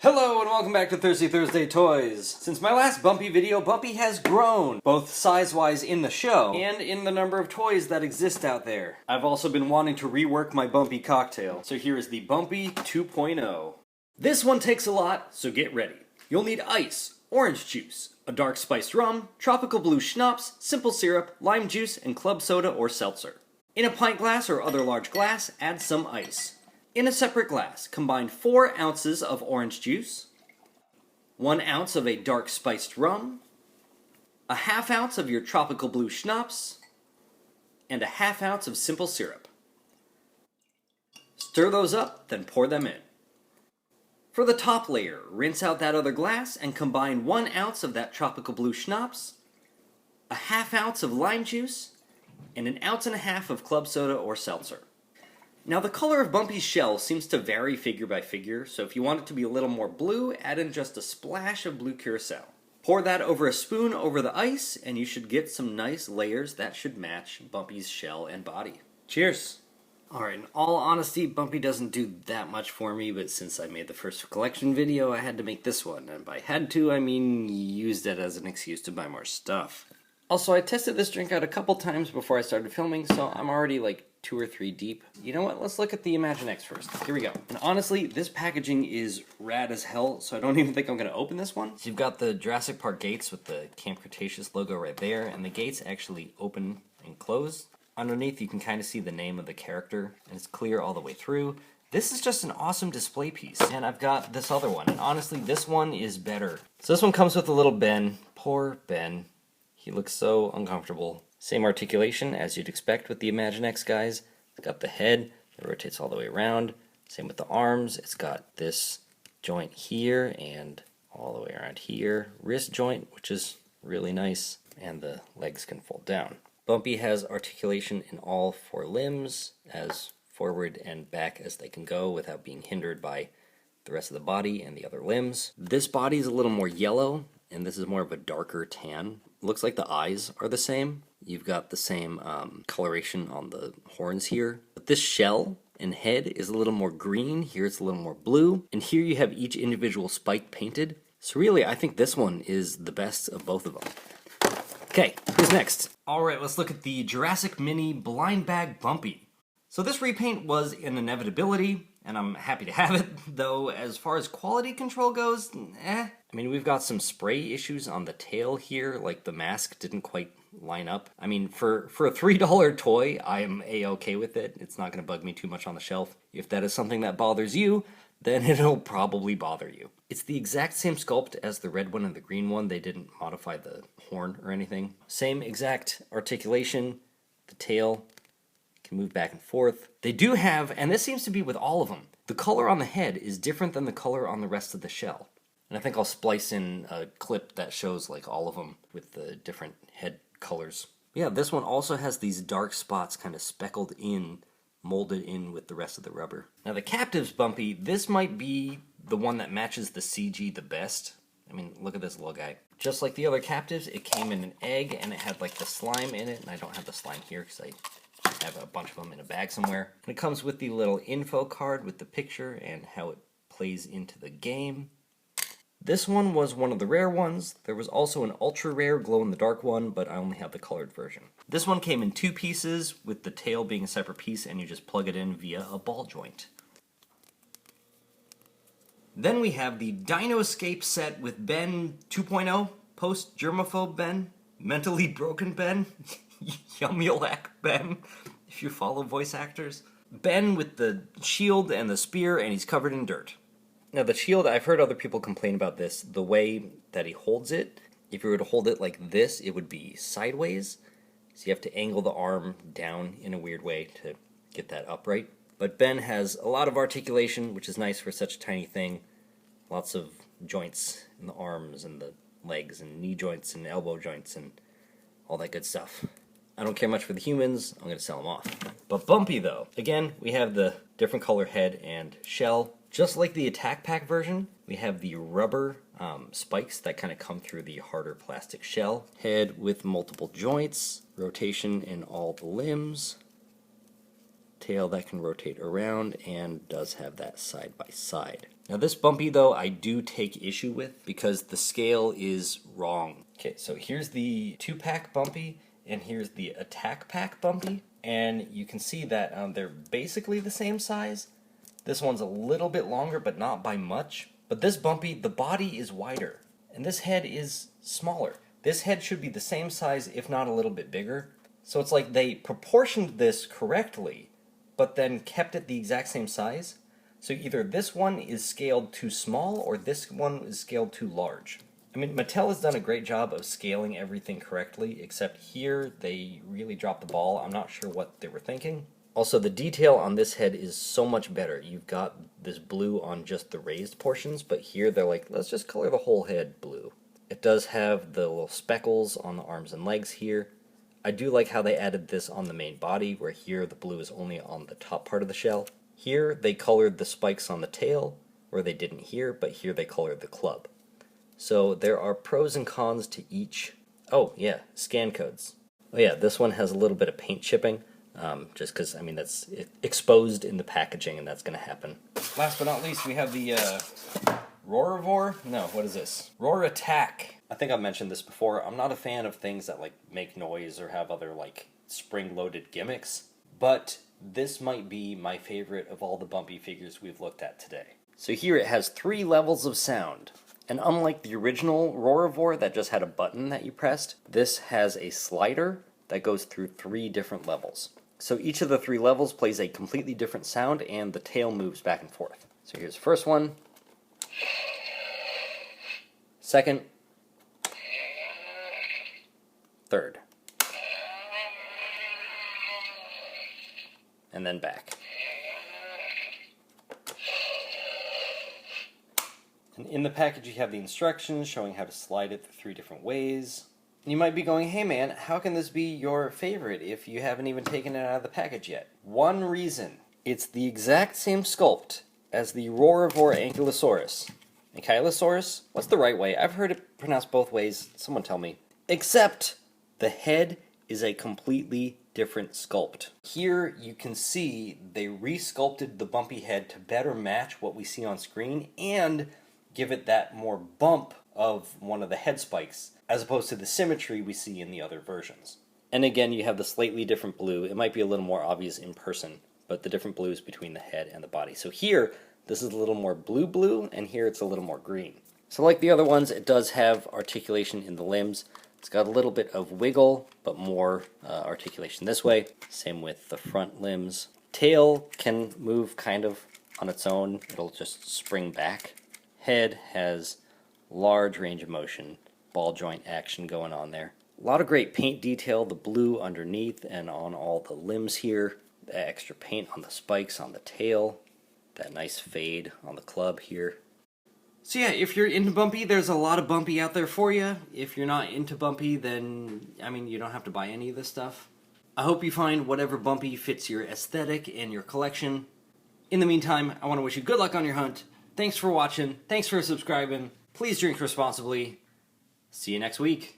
Hello and welcome back to Thirsty Thursday Toys. Since my last Bumpy video, Bumpy has grown, both size-wise in the show, and in the number of toys that exist out there. I've also been wanting to rework my Bumpy Cocktail, so here is the Bumpy 2.0. This one takes a lot, so get ready. You'll need ice, orange juice, a dark spiced rum, tropical blue schnapps, simple syrup, lime juice, and club soda or seltzer. In a pint glass or other large glass, add some ice. In a separate glass, combine 4 ounces of orange juice, 1 ounce of a dark spiced rum, a ½ ounce of your tropical blue schnapps, and a ½ ounce of simple syrup. Stir those up, then pour them in. For the top layer, rinse out that other glass and combine 1 ounce of that tropical blue schnapps, a ½ ounce of lime juice, and 1.5 ounces of club soda or seltzer. Now the color of Bumpy's shell seems to vary figure by figure, so if you want it to be a little more blue, add in just a splash of blue curacao. Pour that over a spoon over the ice, and you should get some nice layers that should match Bumpy's shell and body. Cheers! Alright, in all honesty, Bumpy doesn't do that much for me, but since I made the first collection video, I had to make this one, and by had to, I mean used it as an excuse to buy more stuff. Also, I tested this drink out a couple times before I started filming, so I'm already like 2 or 3 deep. You know what, let's look at the Imaginext first. Here we go. And honestly, this packaging is rad as hell, so I don't even think I'm going to open this one. So you've got the Jurassic Park gates with the Camp Cretaceous logo right there, and the gates actually open and close. Underneath you can kind of see the name of the character, and it's clear all the way through. This is just an awesome display piece. And I've got this other one, and honestly, this one is better. So this one comes with a little Ben. Poor Ben. He looks so uncomfortable. Same articulation as you'd expect with the Imaginext guys. It's got the head that rotates all the way around. Same with the arms. It's got this joint here and all the way around here. Wrist joint, which is really nice. And the legs can fold down. Bumpy has articulation in all 4 limbs, as forward and back as they can go without being hindered by the rest of the body and the other limbs. This body is a little more yellow, and this is more of a darker tan. Looks like the eyes are the same. You've got the same coloration on the horns here. But this shell and head is a little more green. Here it's a little more blue. And here you have each individual spike painted. So really, I think this one is the best of both of them. Okay, who's next? Alright, let's look at the Jurassic Mini Blind Bag Bumpy. So this repaint was an inevitability, and I'm happy to have it, though as far as quality control goes, I mean, we've got some spray issues on the tail here, like the mask didn't quite line up. I mean, for a $3 toy, I am A-okay with it. It's not going to bug me too much on the shelf. If that is something that bothers you, then it'll probably bother you. It's the exact same sculpt as the red one and the green one. They didn't modify the horn or anything. Same exact articulation, the tail can move back and forth. They do have, and this seems to be with all of them, the color on the head is different than the color on the rest of the shell. And I think I'll splice in a clip that shows like all of them with the different head colors. Yeah, this one also has these dark spots kind of speckled in, molded in with the rest of the rubber. Now the Captivz Bumpy, this might be the one that matches the CG the best. I mean, look at this little guy. Just like the other Captivz, it came in an egg and it had like the slime in it, and I don't have the slime here because I have a bunch of them in a bag somewhere. And it comes with the little info card with the picture and how it plays into the game. This one was one of the rare ones. There was also an ultra rare glow-in-the-dark one, but I only have the colored version. This one came in 2 pieces, with the tail being a separate piece, and you just plug it in via a ball joint. Then we have the Dino Escape set with Ben 2.0, post-germaphobe Ben, mentally broken Ben, Yumulak Ben, if you follow voice actors. Ben with the shield and the spear, and he's covered in dirt. Now the shield, I've heard other people complain about this, the way that he holds it. If you were to hold it like this, it would be sideways. So you have to angle the arm down in a weird way to get that upright. But Ben has a lot of articulation, which is nice for such a tiny thing. Lots of joints in the arms and the legs and knee joints and elbow joints and all that good stuff. I don't care much for the humans, I'm going to sell them off. But Bumpy though, again, we have the different color head and shell. Just like the Attack Pack version, we have the rubber spikes that kind of come through the harder plastic shell. Head with multiple joints, rotation in all the limbs, tail that can rotate around and does have that side by side. Now this Bumpy though I do take issue with because the scale is wrong. Okay, so here's the 2-pack Bumpy and here's the attack pack Bumpy, and you can see that they're basically the same size. This one's a little bit longer but not by much. But this Bumpy, the body is wider and this head is smaller. This head should be the same size if not a little bit bigger. So it's like they proportioned this correctly but then kept it the exact same size. So either this one is scaled too small or this one is scaled too large. I mean, Mattel has done a great job of scaling everything correctly, except here they really dropped the ball. I'm not sure what they were thinking. Also, the detail on this head is so much better. You've got this blue on just the raised portions, but here they're like, let's just color the whole head blue. It does have the little speckles on the arms and legs here. I do like how they added this on the main body, where here the blue is only on the top part of the shell. Here they colored the spikes on the tail, where they didn't here, but here they colored the club. So there are pros and cons to each. Oh yeah, scan codes. Oh yeah, this one has a little bit of paint chipping, just because, I mean, that's exposed in the packaging and that's going to happen. Last but not least, we have the Roarivore? No, what is this? Roar Attack. I think I've mentioned this before. I'm not a fan of things that like make noise or have other like spring-loaded gimmicks, but this might be my favorite of all the Bumpy figures we've looked at today. So here it has 3 levels of sound. And unlike the original Roarivore that just had a button that you pressed, this has a slider that goes through 3 different levels. So each of the 3 levels plays a completely different sound and the tail moves back and forth. So here's the first one. Second. Third. And then back. And in the package you have the instructions showing how to slide it the 3 different ways. And you might be going, hey man, how can this be your favorite if you haven't even taken it out of the package yet? One reason. It's the exact same sculpt as the Roarivore Ankylosaurus. Ankylosaurus? What's the right way? I've heard it pronounced both ways. Someone tell me. Except the head is a completely different sculpt. Here you can see they re-sculpted the Bumpy head to better match what we see on screen and give it that more bump of one of the head spikes, as opposed to the symmetry we see in the other versions. And again, you have the slightly different blue. It might be a little more obvious in person, but the different blues between the head and the body. So here, this is a little more blue, and here it's a little more green. So like the other ones, it does have articulation in the limbs. It's got a little bit of wiggle, but more articulation this way. Same with the front limbs. Tail can move kind of on its own. It'll just spring back. Head has large range of motion, ball joint action going on there. A lot of great paint detail, the blue underneath and on all the limbs here. The extra paint on the spikes on the tail. That nice fade on the club here. So yeah, if you're into Bumpy, there's a lot of Bumpy out there for you. If you're not into Bumpy, then, I mean, you don't have to buy any of this stuff. I hope you find whatever Bumpy fits your aesthetic and your collection. In the meantime, I want to wish you good luck on your hunt. Thanks for watching. Thanks for subscribing. Please drink responsibly. See you next week.